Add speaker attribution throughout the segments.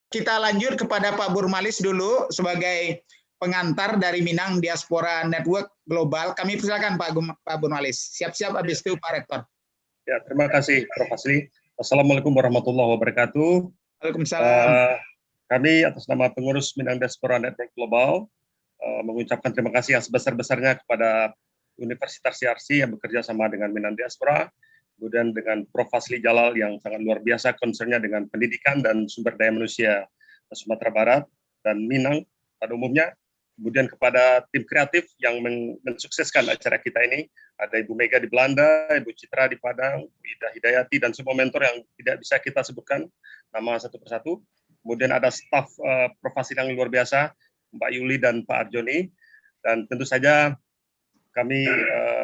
Speaker 1: kita lanjut kepada Pak Burmalis dulu sebagai pengantar dari Minang Diaspora Network Global. Kami persilakan Pak Burmalis. Siap-siap habis itu Pak Rektor.
Speaker 2: Ya, terima kasih Prof. Asli. Assalamualaikum warahmatullahi wabarakatuh.
Speaker 1: Waalaikumsalam.
Speaker 2: Kami atas nama pengurus Minang Diaspora Network Global mengucapkan terima kasih yang sebesar-besarnya kepada Universitas CRC yang bekerja sama dengan Minang Diaspora, kemudian dengan Prof. Asli Jalal yang sangat luar biasa concernnya dengan pendidikan dan sumber daya manusia Sumatera Barat dan Minang pada umumnya, kemudian kepada tim kreatif yang mensukseskan acara kita ini, ada Ibu Mega di Belanda, Ibu Citra di Padang, Bu Ida Hidayati, dan semua mentor yang tidak bisa kita sebutkan nama satu persatu, kemudian ada staf Prof. Asli yang luar biasa, Mbak Yuli dan Pak Arjoni, dan tentu saja kami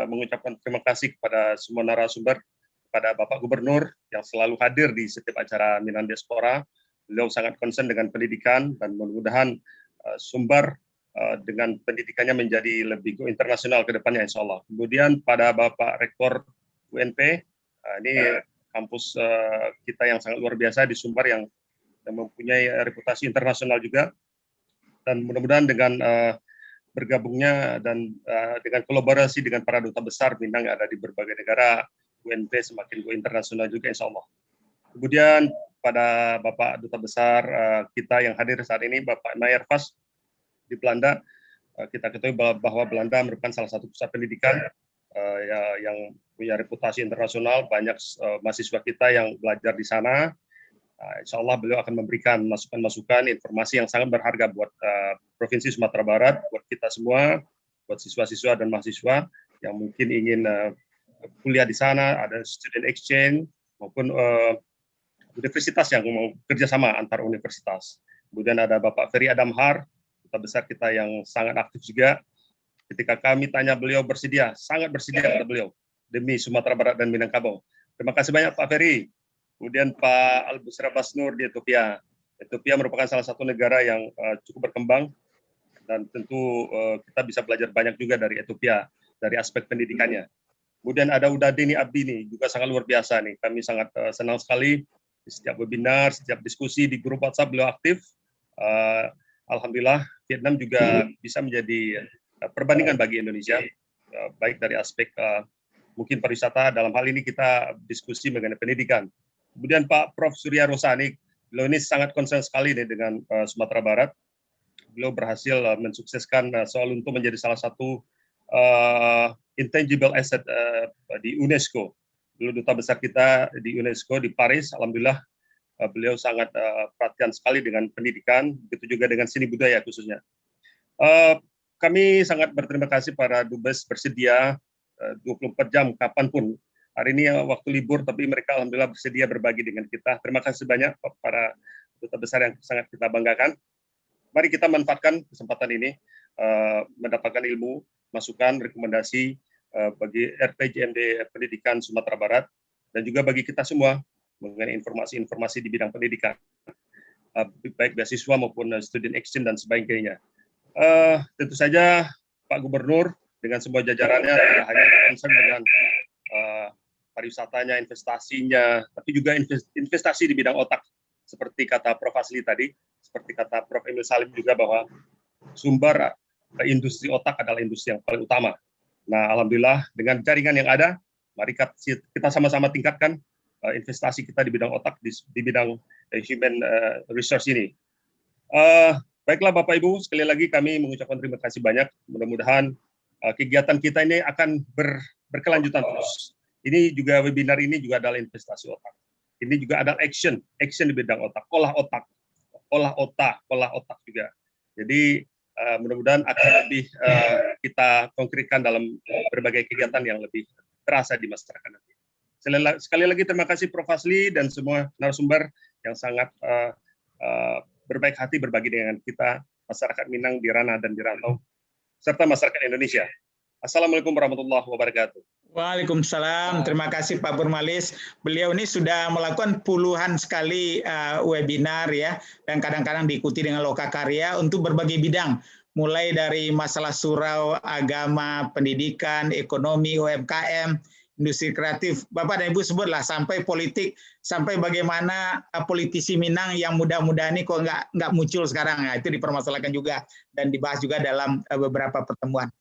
Speaker 2: mengucapkan terima kasih kepada semua narasumber, kepada Bapak Gubernur yang selalu hadir di setiap acara Minang Diaspora. Beliau sangat concern dengan pendidikan dan mudah-mudahan sumber dengan pendidikannya menjadi lebih go internasional ke depannya insya Allah. Kemudian pada Bapak Rektor UNP, ini kampus kita yang sangat luar biasa di Sumbar yang mempunyai reputasi internasional juga, dan mudah-mudahan dengan bergabungnya dan dengan kolaborasi dengan para duta besar Minang yang ada di berbagai negara, UNP semakin go internasional juga insya Allah. Kemudian pada Bapak Duta Besar kita yang hadir saat ini, Bapak Mayervas di Belanda, kita ketahui bahwa Belanda merupakan salah satu pusat pendidikan yang punya reputasi internasional, banyak mahasiswa kita yang belajar di sana. Insya Allah beliau akan memberikan masukan-masukan, informasi yang sangat berharga buat Provinsi Sumatera Barat, buat kita semua, buat siswa-siswa dan mahasiswa yang mungkin ingin kuliah di sana, ada student exchange maupun universitas yang mau kerjasama antar universitas. Kemudian ada Bapak Ferry Adamhar, duta besar kita yang sangat aktif juga. Ketika kami tanya beliau bersedia, sangat bersedia kata beliau demi Sumatera Barat dan Minangkabau. Terima kasih banyak Pak Ferry. Kemudian Pak Al-Busra Basnur di Ethiopia. Ethiopia merupakan salah satu negara yang cukup berkembang dan tentu kita bisa belajar banyak juga dari Ethiopia dari aspek pendidikannya. Kemudian ada Udadini Abdi nih, juga sangat luar biasa nih. Kami sangat senang sekali di setiap webinar, setiap diskusi di grup WhatsApp beliau aktif. Alhamdulillah Vietnam juga bisa menjadi perbandingan bagi Indonesia, baik dari aspek mungkin pariwisata, dalam hal ini kita diskusi mengenai pendidikan. Kemudian Pak Prof. Surya Rosani, beliau ini sangat concern sekali nih dengan Sumatera Barat. Beliau berhasil mensukseskan soal untuk menjadi salah satu intangible asset di UNESCO. Beliau duta besar kita di UNESCO di Paris. Alhamdulillah beliau sangat perhatian sekali dengan pendidikan, begitu juga dengan seni budaya khususnya. Kami sangat berterima kasih para dubes bersedia 24 jam kapanpun. Hari ini waktu libur, tapi mereka alhamdulillah bersedia berbagi dengan kita. Terima kasih banyak para duta besar yang sangat kita banggakan. Mari kita manfaatkan kesempatan ini, mendapatkan ilmu, masukan, rekomendasi bagi RPJMD Pendidikan Sumatera Barat, dan juga bagi kita semua mengenai informasi-informasi di bidang pendidikan, baik beasiswa maupun student exchange dan sebagainya. Tentu saja Pak Gubernur dengan semua jajarannya tidak hanya concern dengan pariwisatanya, investasinya, tapi juga investasi di bidang otak. Seperti kata Prof. Asli tadi, seperti kata Prof. Emil Salim juga bahwa sumber industri otak adalah industri yang paling utama. Nah, alhamdulillah dengan jaringan yang ada, mari kita sama-sama tingkatkan investasi kita di bidang otak, di bidang human resource ini. Baiklah Bapak Ibu, sekali lagi kami mengucapkan terima kasih banyak. Mudah-mudahan kegiatan kita ini akan berkelanjutan terus. Ini juga webinar ini juga adalah investasi otak. Ini juga ada action di bidang otak, olah otak juga. Jadi mudah-mudahan akan lebih kita konkretkan dalam berbagai kegiatan yang lebih terasa di masyarakat nanti. Sekali lagi terima kasih Prof. Asli dan semua narasumber yang sangat berbaik hati berbagi dengan kita, masyarakat Minang di ranah dan di rantau, serta masyarakat Indonesia. Assalamualaikum warahmatullahi wabarakatuh.
Speaker 1: Waalaikumsalam. Terima kasih Pak Burmalis. Beliau ini sudah melakukan puluhan sekali webinar ya, dan kadang-kadang diikuti dengan lokakarya untuk berbagai bidang, mulai dari masalah surau, agama, pendidikan, ekonomi, UMKM, industri kreatif. Bapak dan Ibu sebutlah sampai politik, sampai bagaimana politisi Minang yang muda-muda ini kok nggak muncul sekarang. Nah, itu dipermasalahkan juga dan dibahas juga dalam beberapa pertemuan.